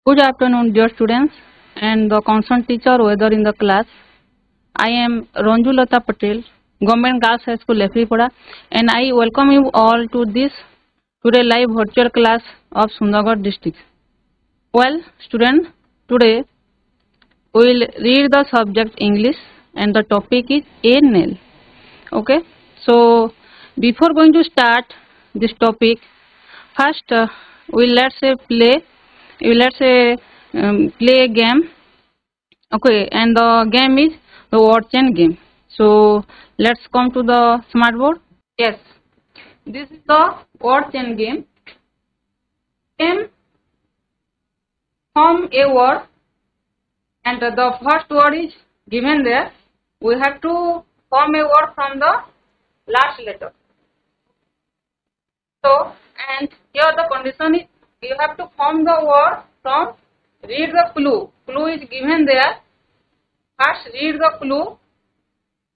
Good afternoon, dear students and the concerned teacher, whether in the class. I am Ranjulata Patel, Government Girls High School, Lefripada, and I welcome you all to this today live virtual class of Sundargarh district. Well, student, today we will read the subject English and the topic is a nail. Okay, so before going to start this topic, first let's play a game. Okay, and the game is the word chain game. So let's come to the smart board. Yes, this is the word chain game. Form a word, and the first word is given there. We have to form a word from the last letter. So, and here the condition is you have to form the word from, read the clue. Clue is given there. First read the clue,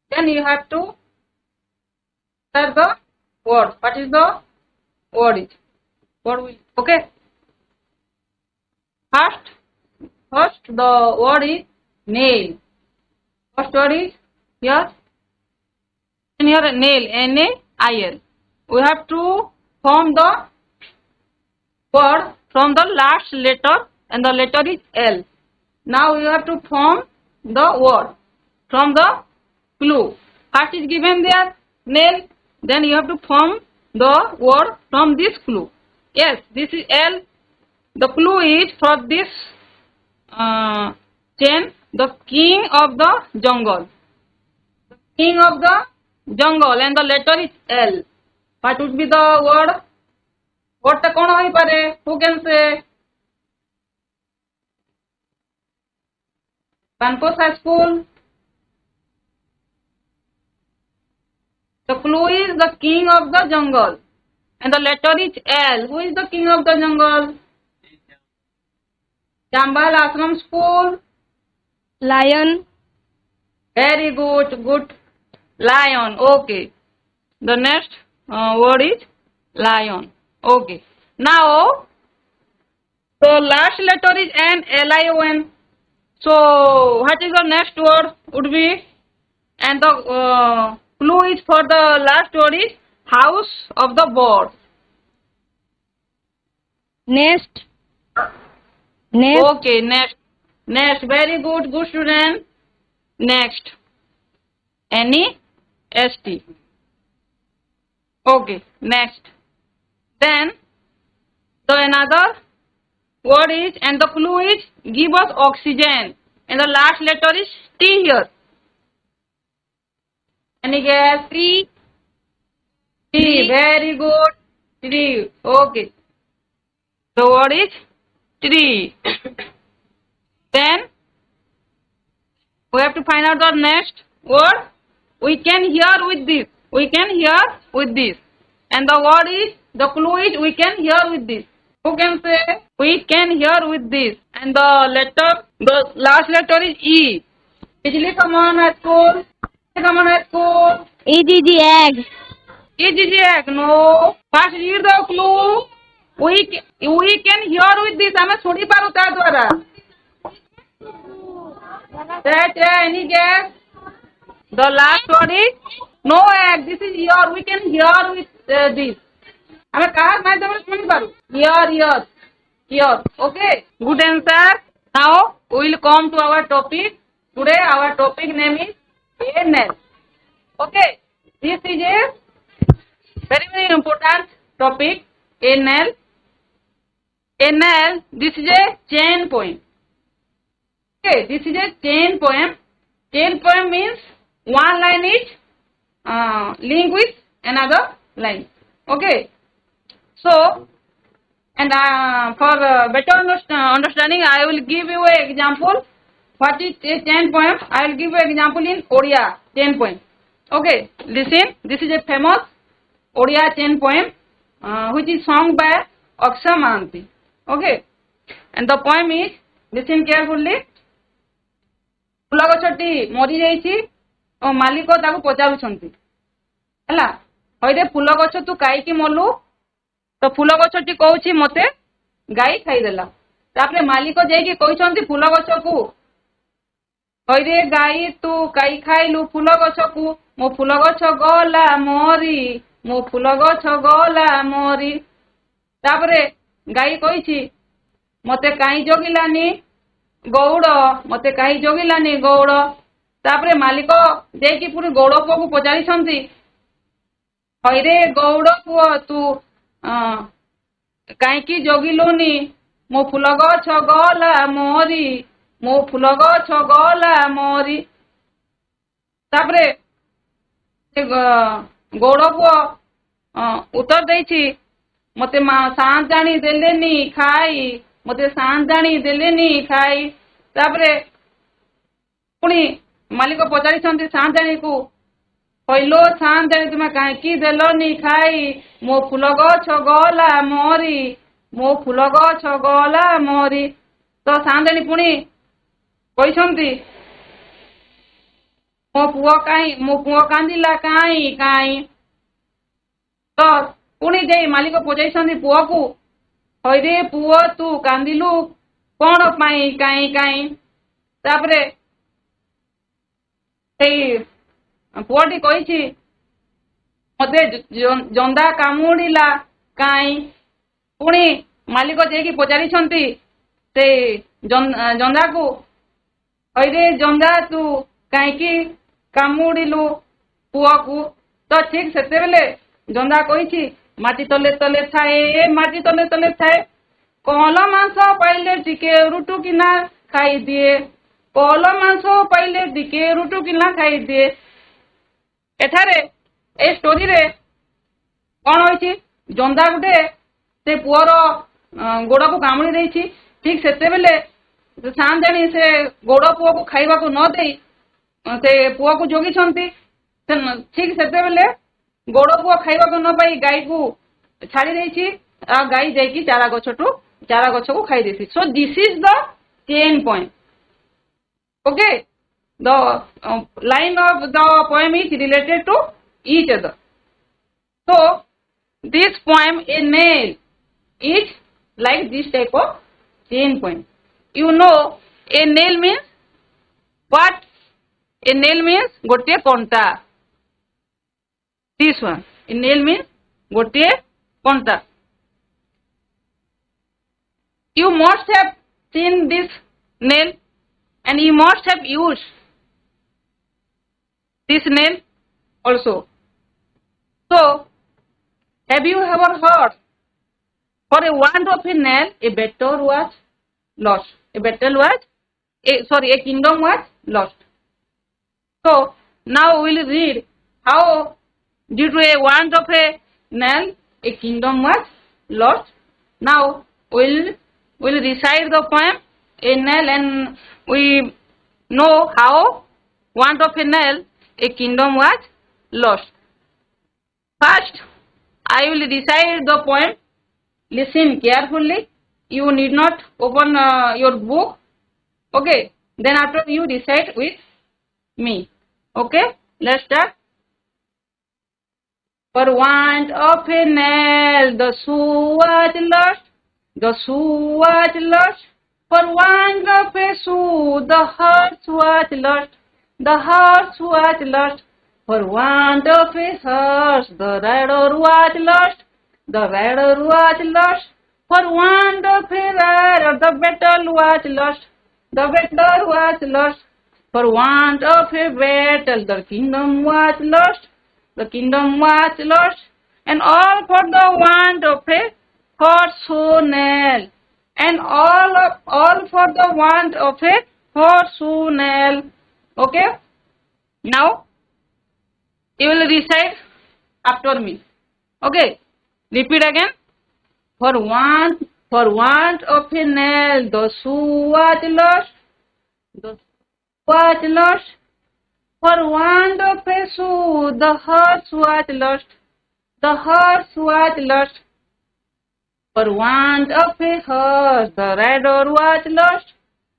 then you have to answer the word. What is the word is? Okay. First the word is nail. First word is here. And here nail, N-A-I-L. We have to form the word from the last letter, and the letter is L. Now you have to form the word from the clue. First is given there nail, then you have to form the word from this clue. Yes, this is L. The clue is for this chain, the king of the jungle. The king of the jungle, and the letter is L. What would be the word? Word ta kon hoy pare? Who can say? Kanpur High School. The clue is the king of the jungle, and the letter is L. Who is the king of the jungle? Jambal Ashram School. Lion. Very good. Lion. Okay. The next word is lion. Okay. Now, the last letter is N, L-I-O-N. So, what is the next word would be? And the clue is for the last word is house of the bird. Nest. Okay, next. Very good student. Next. N-E-S-T. Okay, next. Then, the another word is, and the clue is, give us oxygen. And the last letter is T here. Any guess? Tree. Tree. Very good. Tree. Okay. The word is tree. Then, we have to find out the next word. We can hear with this. And the word is, the clue is, we can hear with this. Who can say? We can hear with this. And the last letter is E. Bijli Common High School. EGG egg. EGG egg. No. First read the clue. We can hear with this. हमें सुनी पारो त्या द्वारा. Any guess? The last word is no egg. This is here. We can hear with this. हमें कहा मैं तो सुनी पारो. Here. Okay. Good answer. Now we will come to our topic. Today our topic name is a nail. Okay. This is a very important topic. A nail. This is a chain poem. Okay. This is a chain poem. Chain poem means one line is linked with another line. Okay. So, and for better understanding, I will give you an example. What is a chain poem? I will give you an example in Odia chain poem. Okay, listen. This is a famous Odia chain poem which is sung by Akshay Mahanti. Okay, and the poem is, listen carefully. फूल गछटी मरी जाइछि और मालिक ताकू पचारुछंती हला होइरे फूल गछ तू काईकी मलु तो फूल गछटी कहूछि मते गाई खाइदेला तापरे मालिक जाइकी कहते फूल गछ को हईरे गाई तू काई खाइलु फूल गछ को मो फूल गछ गला मरी मो फूल गछ गला मरी तापरे गाई कही मते काई जगिलानी गौड़ मते काई जगिलानी गौड़ तापरे मालिक जाइकी पुरी गौड़ पुओ को पचारि हईरे गौड़ पुओ तू काईकी जगिलुनी मो फूल गछ गला मरी मो फूल गछ गला मरी तापरे गौड़ पुओ उत्तर देछि मते सांस जानी देलेनी खाई मते सांस जानी देलेनी खाई तापरे पुणी मालिक पचारि सांस जानी को कहलो सांस जानी तुम कहीं देलनी खाई मो फूल गछ गला मरी मो फूल गछ गला मरी तो सांस जानी पुणी कहते मो पुओ कांदिला काई काई तो पुणी जाई मालिक पचारि पुओ को हईरे पुओ तू कांदिलु कौन पाई काई काई तापरे पुओटी कही मते जंदा कामुड़िला काई पुणी मालिक जाइकी पचारि से जंदा को हईरे जंदा तू कहीं कामुड़िलु पुओ को तो ठीक से बेले जंदा कही माटी तले तले थाए माटी तले तले थाए कहल मांस पाइले टिके रुटु किना खाई दिए कहल मांस पाइले टिके रुटु किना खाई दिए एठारे ए स्टोरी रे कौन होइछि जंदा गुटे से पुओर गोड़ को कामुड़ी देछि ठीक सेते बेले सांस जानी से गोड़ पुओ को खाइबा को न देई से पुओ को जोगी ठीक सेते बेले गोड़ पुओ खाइबा को न पाई गाई को छाड़ी देछि आ गाई जाइकी चारा गछ को खाई देछि so this is the chain point okay the line of the poem is related to each other so this poem a nail is like this type of chain point you know a nail means what a nail means gotiye konta this one a nail means gotiye konta you must have seen this nail and you must have used this nail also so have you ever heard for a want of a nail a battle was lost a kingdom was lost so now we will read how due to a want of a nail a kingdom was lost now we'll recite the poem a nail and we know how want of a nail a kingdom was lost first I will recite the poem. Listen carefully. You need not open your book. Okay. Then after you recite with me. Okay. Let's start. For want of a nail, the shoe was lost. The shoe was lost. For want of a shoe, the horse was lost. The horse was lost. For want of a horse, the rider was lost. The rider was lost. For want of a rider, the battle was lost. The battle was lost. For want of a battle, the kingdom was lost. The kingdom was lost. And all for the want of a horseshoe nail. And all for the want of a horseshoe nail. Okay? Now, you will recite after me. Okay. Repeat again. For want of a nail, the shoe was lost. The shoe was lost. For want of a shoe, the horse was lost. The horse was lost. For want of a horse, the rider was lost.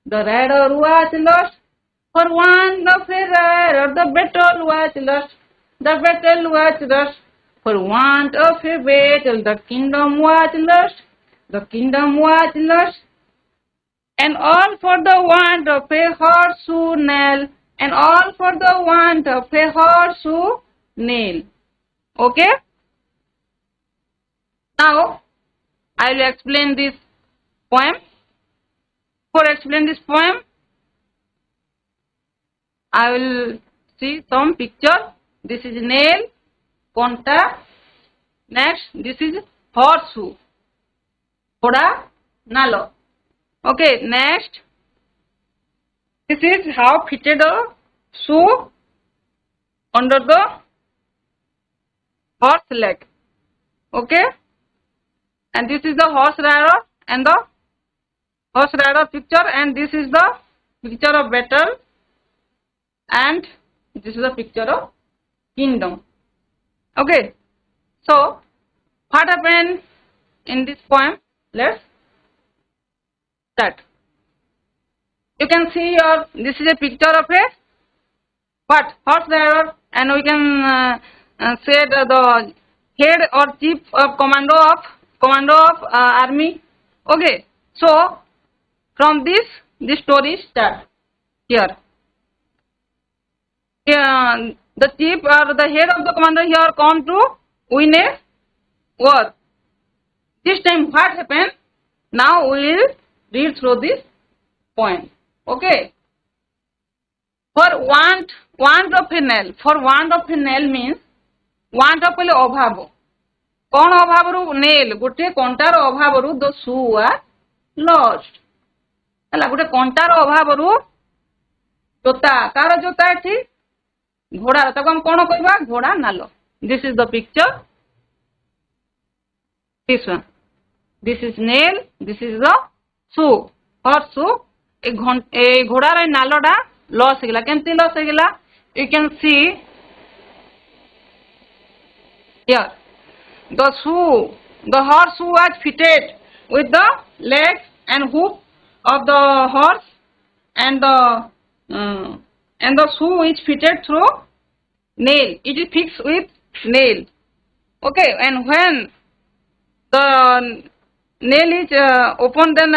The rider was lost. For want of a rider, the battle was lost. The battle was lost. For want of a battle, the kingdom was lost. The kingdom was lost. and all for the want of a horseshoe nail, and all for the want of a horseshoe nail. Okay? Now, I will explain this poem. For explain this poem, I will see some picture. This is nail, conta. Next, this is horseshoe. Hoda, nalo. Okay, next, this is how fitted a shoe under the horse leg. Okay, and this is the horse rider and the horse rider picture, and this is the picture of battle, and this is the picture of kingdom. Okay, so what happened in this poem? Let's start. You can see this is a picture of a what? Horse rider, and we can say the head or chief of commando of army. Okay, so from this story start here. The chief or the head of the commander here come to win a war. This time what happened? Now we will read through this point. Okay. For want of a nail. For want of a nail means want of a obhavo. कौन अभाव nail गोटे Kantar अभाव the shoe are lost है गोटे Kantar अभाव जोता car जोता एठी घोड़ा ताको हम कौन कहबा घोड़ा नाल. This is the picture. This one, this is nail, this is the shoe horse shoe. ए घोड़ार नालडा लॉस हो गला. केमती लॉस हो गला? You can see here. The shoe, the horse shoe was fitted with the legs and hoof of the horse, and the shoe is fitted through nail. It is fixed with nail. Okay, and when the nail is open, then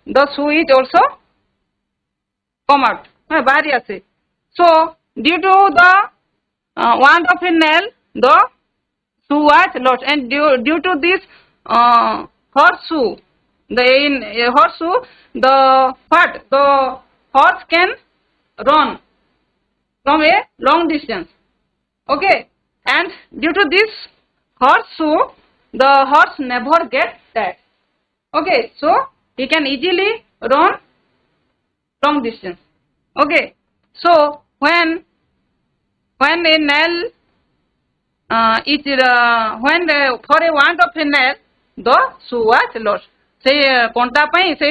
the shoe is also come out. Bari ase. So due to the want of a nail, the shoe was lost, and due to this horseshoe, the horse can run from a long distance. Okay, and due to this horseshoe, the horse never gets tired. Okay, so he can easily run long distance. Okay, so when a nail for a want of a nail, the shoe was lost. से कंटा पाई से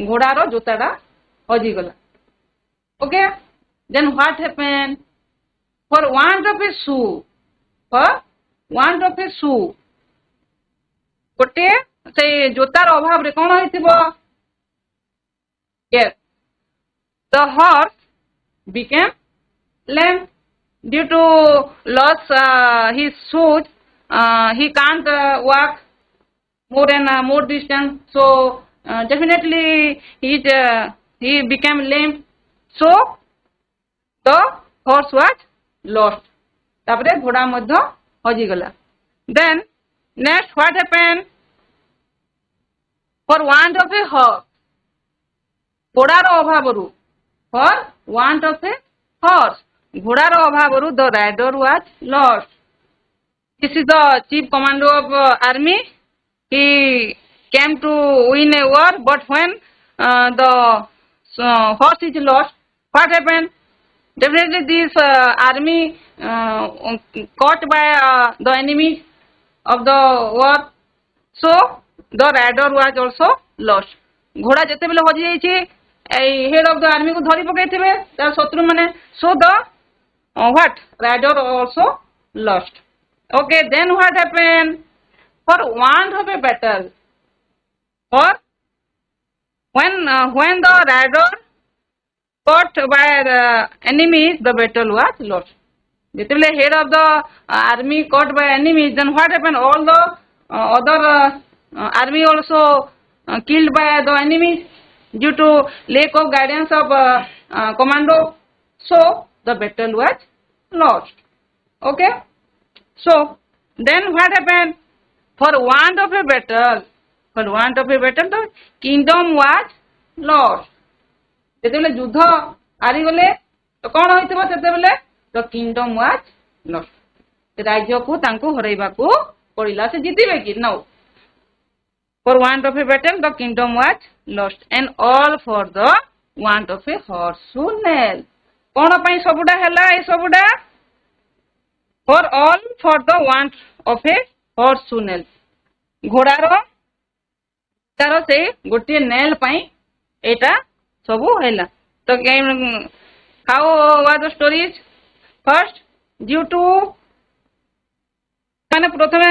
घोड़ार जोताटा हजिगला. Okay, then what happened? For want of a shoe, गोटे से जोतार अभाव रे कौन होइथिबो? Yes, the horse became lame. Due to loss his shoes, he can't walk more and more distance. So definitely he became lame. So the horse was lost. तापरे घोड़ा मध्य हजी गला. Then next what happened? For want of a horse, घोड़ार अभावरू. For want of a horse, घोड़ार अभावरू the rider was lost. This is the chief commando of army. He came to win a war, but when the horse is lost, what happened? Definitely this army caught by the enemies of the war. So the rider was also lost. घोड़ा जते बेले हजी जाइछि, head of the army को धरी पकैथिबे तार शत्रु माने. So the what? Rider also lost. Okay, then what happened? For want of a battle, or when the rider caught by the enemies, the battle was lost. ଯେତେବେଳେ head of the army caught by enemies, then what happened? All the other army also killed by the enemies. due to lack of guidance of commando, so the battle was lost. Okay, so then what happened? For want of a battle, the kingdom was lost. ଯେତେବେଳେ ଯୁଦ୍ଧ ହାରିଗଲେ ତ କଣ ହୋଇଥିବ ସେତେବେଳେ the kingdom was lost. ରାଜ୍ୟକୁ ତାଙ୍କୁ ହରାଇବାକୁ ପଡ଼ିଲା। ସେ ଜିତିବେ କି? No. For want of a battle, the kingdom was lost, and all for the want of a horseshoe nail. କଣ ପାଇଁ ସବୁଟା ହେଲା? ଏ ସବୁଟା for all for the want of a horseshoe nail. ଘୋଡ଼ାର ତାର ସେ ଗୋଟିଏ ନେଲ୍ ପାଇଁ ଏଇଟା ସବୁ ହେଲା। ତ how was the stories? First, due to ମାନେ ପ୍ରଥମେ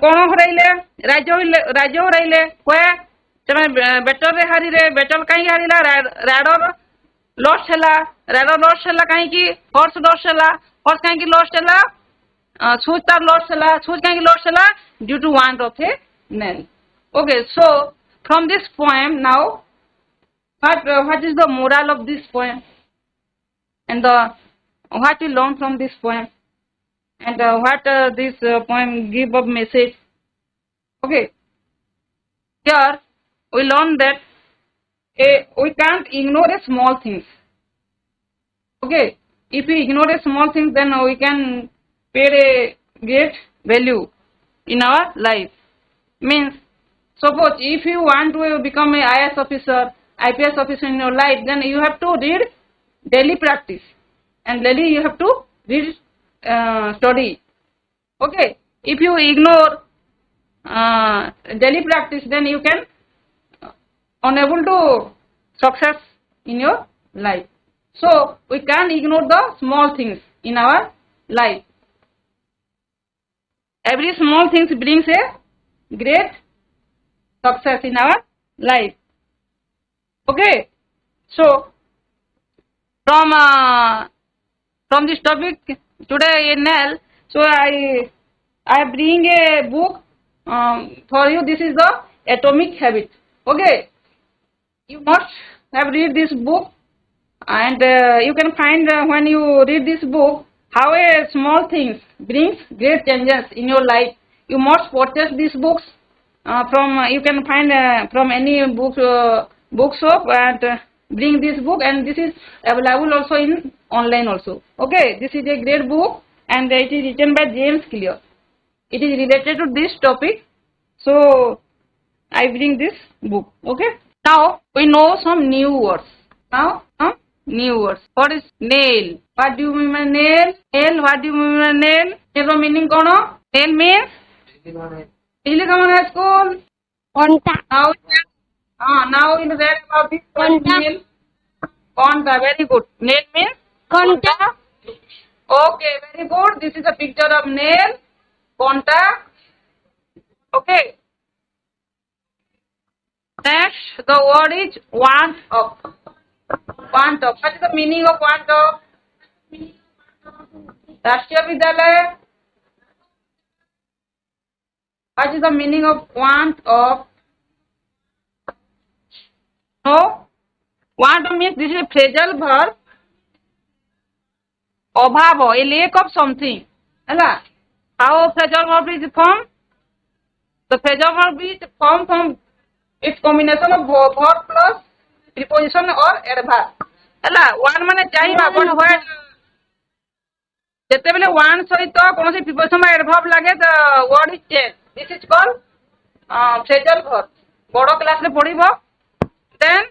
କଣ ହରାଇଲେ? ରାଜ୍ୟ ହରାଇଲେ। ହୁଏ ସେମାନେ ବେଟରରେ ହାରିଲେ। ବେଟର କାହିଁକି ହାରିଲା? ରାଡର ଲଷ୍ଟ ହେଲା କାହିଁକି? ହର୍ସ ଲଷ୍ଟ ହେଲା। ହର୍ସ କାହିଁକି ଲଷ୍ଟ ହେଲା? ସୁଜ୍ ତାର ଲଷ୍ଟ ହେଲା। ସୁଜ୍ କାହିଁକି ଲଷ୍ଟ ହେଲା? Due to want of A nail. Okay, so from this poem now, what is the moral of this poem, and what we learn from this poem, and what this poem give of message? Okay, here we learn that we can't ignore a small things. Okay, if we ignore a small thing, then we can pay a great value in our life. Means, suppose if you want to become a IAS officer, IPS officer in your life, then you have to read daily practice, and daily you have to read study. Okay, if you ignore daily practice, then you can unable to success in your life. So we can't ignore the small things in our life. Every small things brings a great success in our life. Okay, so from this topic today in nail, so I bring a book for you. This is the Atomic Habit. Okay, you must have read this book, and you can find when you read this book how a small things brings great changes in your life. You must purchase these books from you can find from any bookshop, and bring this book, and this is available also in online also. Okay, this is a great book, and it is written by James Clear. It is related to this topic, so I bring this book. Okay, now we know some new words. New words. What is nail? What do you mean by nail? What do you mean by nail? Nail meaning kono? Nail means English common high school. Conta. Now you read about this word nail. Conta. Very good. Nail means Conta. Okay, very good. This is a picture of nail. Conta. Okay. Next, the word is want of. Want of. What is the meaning of want of? Rashtriya Vidyalaya. What is the meaning of want of? No. Want means this is a phrasal verb. Abhava, a lack of something. How phrasal verb is formed? The phrasal verb is formed from its combination of verb plus preposition or adverb. One mane chahiba, but when ଯେତେବେଳେ one ସହିତ କୌଣସି preposition ବା adverb ଲାଗେ, the word is changed. This is called phrasal verb. ବଡ଼ କ୍ଲାସରେ ପଢିବ. Then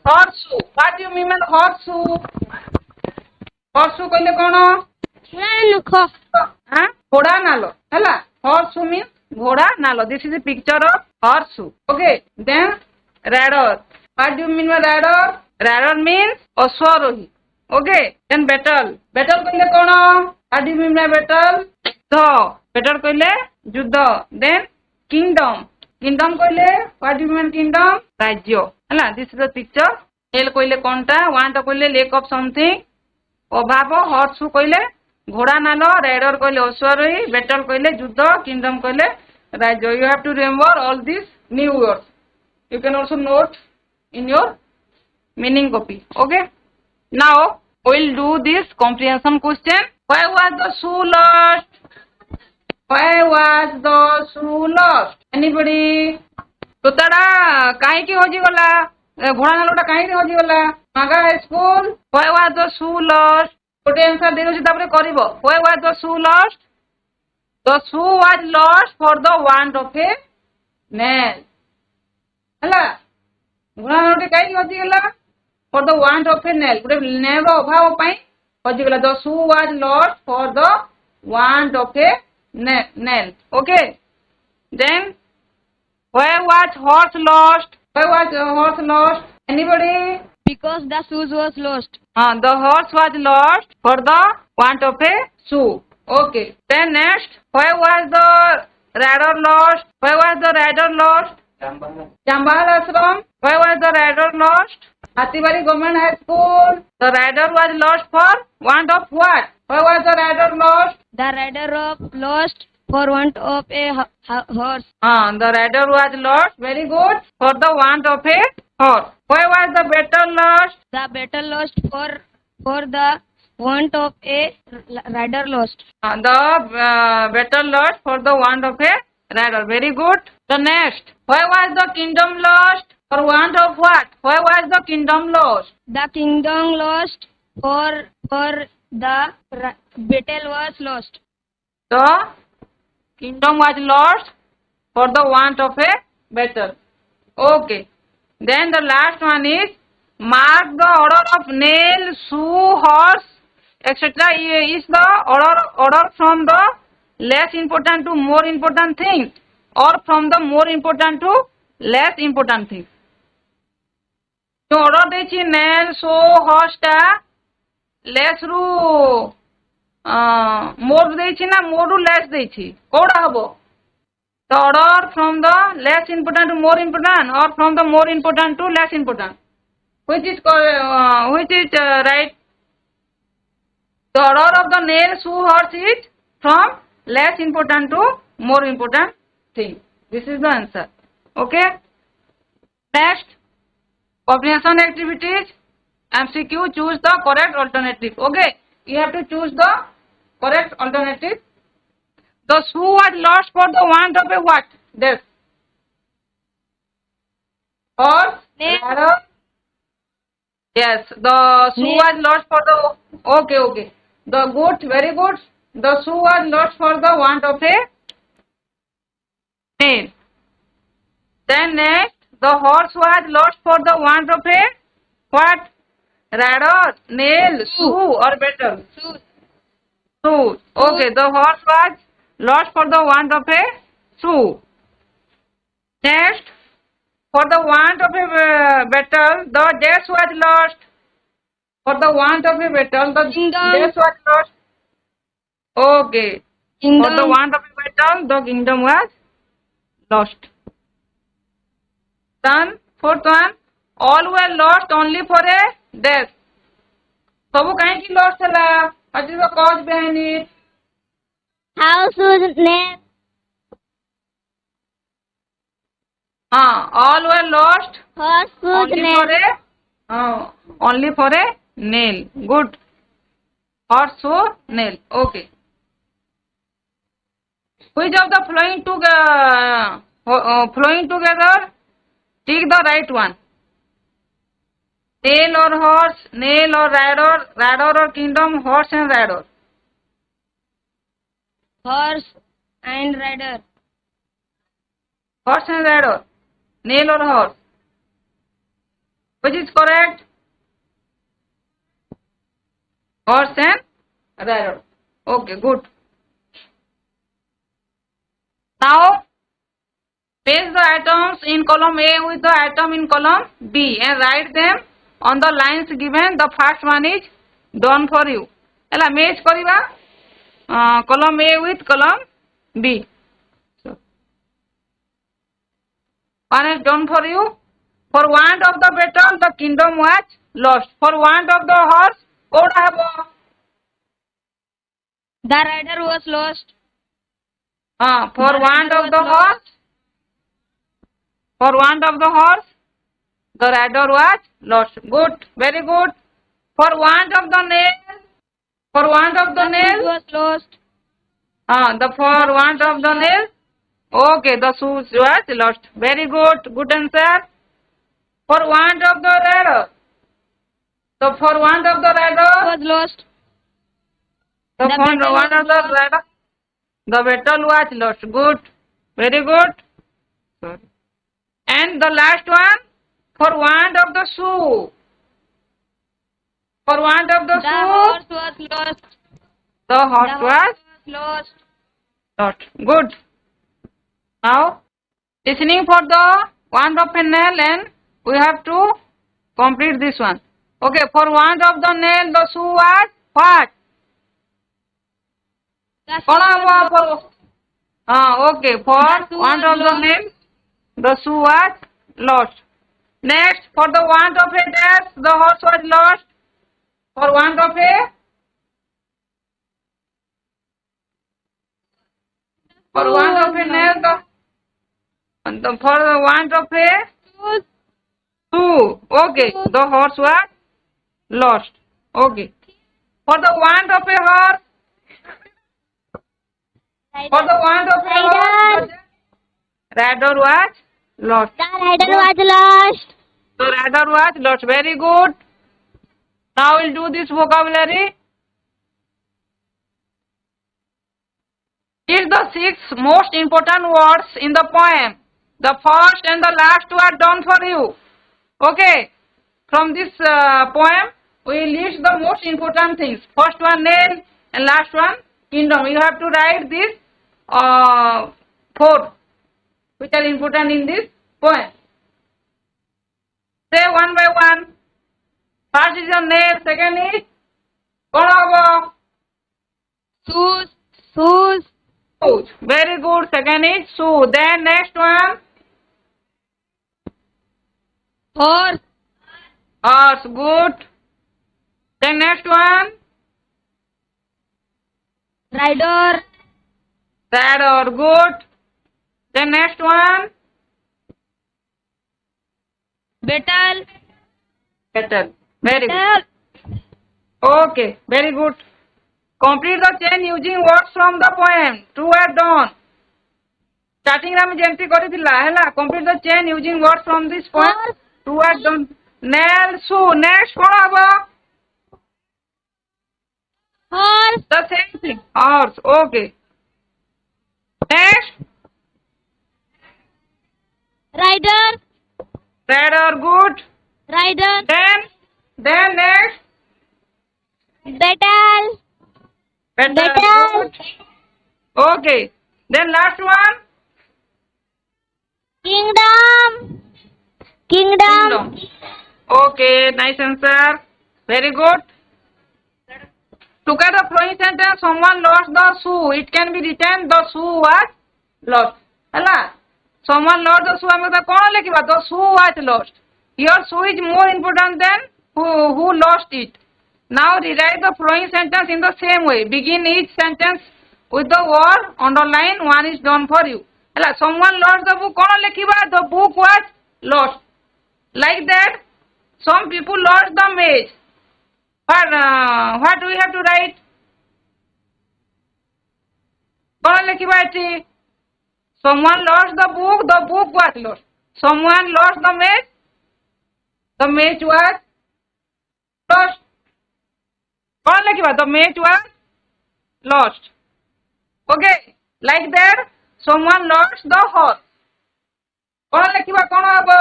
horseshoe. What do you mean by horseshoe? Horseshoe କହିଲେ କଣ? ଘୋଡ଼ା ନାଲ ହେଲା. Horseshoe means ଘୋଡ଼ା ନାଲ. This is a picture of horseshoe. Okay. Then radar. What do you mean by radar? Radar means ଅଶ୍ୱାରୋହୀ. Okay. Then battle. Battle କହିଲେ କଣ? What do you mean by battle? battle କହିଲେ ଯୁଦ୍ଧ. Then kingdom. Kingdom କହିଲେ what do you mean kingdom? ରାଜ୍ୟ ହେଲା. This is the picture. nail କହିଲେ କଣଟା? want କହିଲେ lack of something. ଅଭାବ. horseshoe କହିଲେ ଘୋଡ଼ା ନାଲ. radar କହିଲେ ଅଶ୍ୱାରୋହୀ. battle କହିଲେ ଯୁଦ୍ଧ. kingdom କହିଲେ ରାଜ୍ୟ. You have to remember all these new words. You can also note in your meaning copy. Okay. Now we'll do this comprehension question. Where was the shoe lost? Where was the shoe lost? Anybody? তোতারা কাହିଁକି ହଜିଗଲା ଘୋଡ଼ା ନାଲଟା କାହିଁକି ହଜିଗଲା ମାଗା school where was the shoe lost ଗୋଟେ answer ଦେଇଦେଉଛି ତାପରେ କରିବ where was the shoe lost the shoe was lost for the want of a nail ହେଲା ଘୋଡ଼ା ନାଲଟି କାହିଁକି ହଜିଗଲା for the want of a nail ଗୋଟେ nail ର ଅଭାବ ପାଇଁ ହଜିଗଲା the shoe was lost for the want of a nail okay then where was horse lost? Where was horse lost? Anybody? Because the shoes was lost. The horse was lost for the want of a shoe. Okay. Then next, where was the rider lost? Where was the rider lost? Chambal Ashram. Where was the rider lost? Hatibari Government High School. The rider was lost for want of what? Where was the rider lost? The rider of lost for want of a horse. The rider was lost. Very good. For the want of a horse. Where was the battle lost? The battle lost for the want of a rider lost. The battle lost for the want of a rider. Very good. The next. Where was the kingdom lost? For want of what? Where was the kingdom lost? The kingdom lost for the battle was lost. The kingdom was lost for the want of a battle. Okay. Then the last one is mark the order of nail, shoe, horse, etc. is the order from the less important to more important thing or from the more important to less important thing. So order ଦେଇଛି nail, shoe, horse ଟା less ରୁ more ଦେଇଛି ନା more ରୁ less ଦେଇଛି କୋଉଟା ହବ the order from the less important to more important or from the more important to less important which is right the order of the nail shoe horse is from less important to more important thing this is the answer okay next comprehension activities MCQ choose the correct alternative okay you have to choose the correct alternative. The shoe was lost for the want of a what? This. Horse? Rider? Yes, the shoe was lost for the... Okay. The good, very good. The shoe was lost for the want of a nail. Then next, the horse was lost for the want of a what? Rider, nail, shoe or battle? Shoes. Okay, the horse was lost for the want of a shoe. Next, for the want of a battle, the dress was lost. For the want of a battle, the dress was lost. Okay. Kingdom. For the want of a battle, the kingdom was lost. Then, fourth one, all were lost only for a death. ସବୁ କାହିଁକି lost ହେଲା? What is the cause behind it? House was nail. All were lost Horse was nail. only for a nail. Good. Horse shoe nail. Okay. Which of the flowing together? Take the right one. Nail or horse, nail or rider, rider or kingdom, horse and rider. Horse and rider. Horse and rider. Nail or horse. Which is correct? Horse and rider. Okay, good. Now, place the items in column A with the item in column B and write them on the lines given. The first one is done for you. Ela match kariba column A with column B. So, one is done for you. For want of the battle, the kingdom was lost. For want of the horse, what happened? The rider was lost. For want of the horse. For want of the horse, the rider was lost. Good, very good. For want of the nail, for want of the The shoes nail, was lost. for want of the nail. Okay, the shoes was lost. Very good, good answer. For want of the rider. So for want of the rider, Was lost. the The for battle want was of the lost. rider, the battle was lost. Good, very good. Sorry. And the last one, for want of the shoe. For want of the The shoe, horse was lost. the horse The was horse was lost. lost. Good. Now, listening for the want of a nail, and we have to complete this one. Okay, for want of the nail, the shoe was what? The shoe was lost. Okay, for The shoe want was of the lost. nail, the shoe was lost. Next, for the want of a dash, the horse was lost. For want of a, for want of a nail, for the want of a Shoes. shoe. Okay, the horse was lost. Okay. For the want of a horse, for the want of a horse, the rider was lost. The rider was lost. The rider was lost. Very good. Now we'll do this vocabulary. Is the 6 most important words in the poem. The first and the last were done for you. Okay. From this poem, we list the most important things. First one nail and last one kingdom. You have to write this 4 which are important in this poem. Say one by one. First is your nail. Second is what? Shoes. Shoes. Shoes. Very good. Second is shoe. Then next one. Horse. Horse. Good. Then next one. Rider. Rider. Good. Then next one. Battle. Kettle. Very good. Battle. Okay. Very good. Complete the chain using words from the poem. 2 were done. Starting रे हम जेंटी करी थी ला complete the chain using words from this poem. Horse. 2 were done. Nail, shoe. Next कौन आवा? Horse. The same thing. Horse. Okay. Next. Rider. Rider. Good. Rider. Then next. Battle. Battle. Battle. Good. Okay. Then last one. Kingdom. Kingdom. Kingdom. Okay. Nice answer. Very good. Look at the flowing sentence. Someone lost the shoe. It can be written the shoe was lost. Hela. Someone lost the shoe. हमें तो कौन लिखिबा? The shoe was lost. Your shoe is more important than who lost it. Now rewrite the flowing sentence in the same way. Begin each sentence with the word underline. One is done for you. Hela. Someone lost the book. कौन लिखिबा? The book was lost. Like that, some people lost the maze. But what do we have to write? कौन लिखिबा एठी? Someone lost the book was lost. Someone lost the maze was lost. कौन लिखिबा? The maze was lost. Okay, like that, someone lost the horse. कौन लिखिबा? कौन हबो?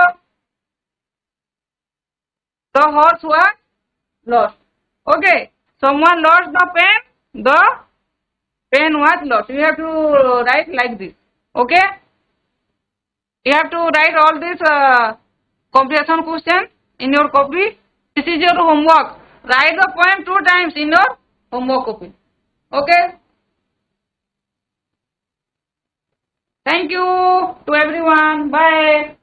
The horse was lost. Okay, someone lost the pen. The pen was lost. You have to write like this. Okay, you have to write all this comprehension question in your copy. This is your homework. Write the poem 2 times in your homework copy. Okay. Thank you to everyone. Bye.